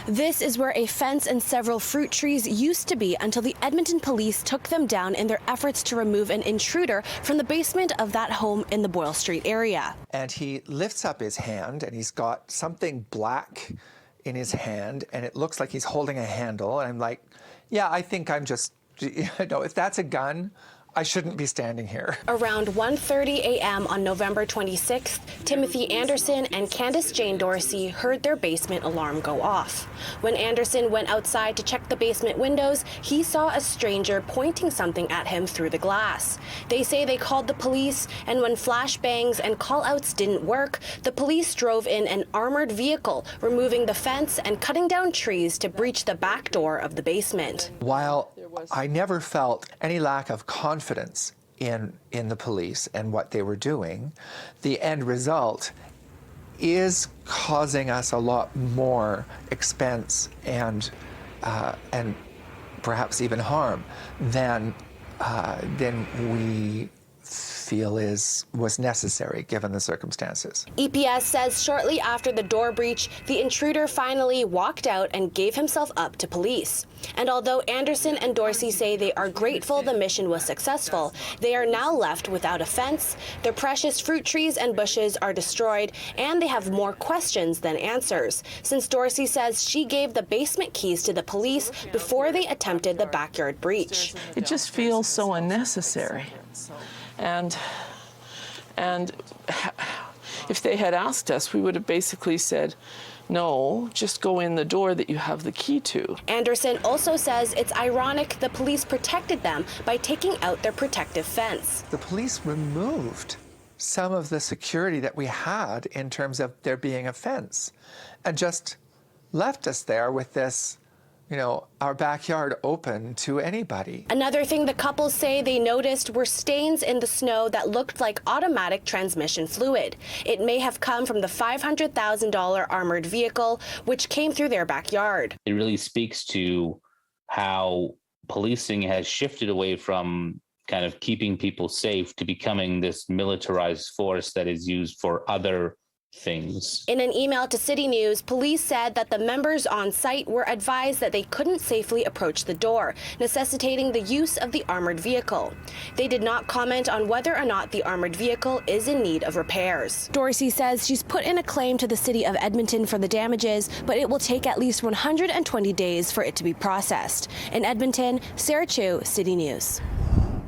This is where a fence and several fruit trees used to be until the Edmonton police took them down in their efforts to remove an intruder from the basement of that home in the Boyle Street area. And he lifts up his hand and he's got something black in his hand and it looks like he's holding a handle. And I'm like, yeah, I think I'm just, if that's a gun, I shouldn't be standing here. Around 1:30 a.m. on November 26th, Timothy Anderson and Candace Jane Dorsey heard their basement alarm go off. When Anderson went outside to check the basement windows, he saw a stranger pointing something at him through the glass. They say they called the police, and when flashbangs and call-outs didn't work, the police drove in an armored vehicle, removing the fence and cutting down trees to breach the back door of the basement. While I never felt any lack of confidence in the police and what they were doing, the end result is causing us a lot more expense and perhaps even harm than we feel was necessary given the circumstances. EPS says shortly after the door breach, the intruder finally walked out and gave himself up to police. And although Anderson and Dorsey say they are grateful the mission was successful, they are now left without a fence, their precious fruit trees and bushes are destroyed, and they have more questions than answers, since Dorsey says she gave the basement keys to the police before they attempted the backyard breach. It just feels so unnecessary. And if they had asked us, we would have basically said, no, just go in the door that you have the key to. Anderson also says it's ironic the police protected them by taking out their protective fence. The police removed some of the security that we had in terms of there being a fence and just left us there with this, our backyard open to anybody. Another thing the couples say they noticed were stains in the snow that looked like automatic transmission fluid. It may have come from the $500,000 armored vehicle, which came through their backyard. It really speaks to how policing has shifted away from kind of keeping people safe to becoming this militarized force that is used for other things. In an email to City News, police said that the members on site were advised that they couldn't safely approach the door, necessitating the use of the armored vehicle. They did not comment on whether or not the armored vehicle is in need of repairs. Dorsey says she's put in a claim to the City of Edmonton for the damages, but it will take at least 120 days for it to be processed. In Edmonton, Sarah Chu, City News.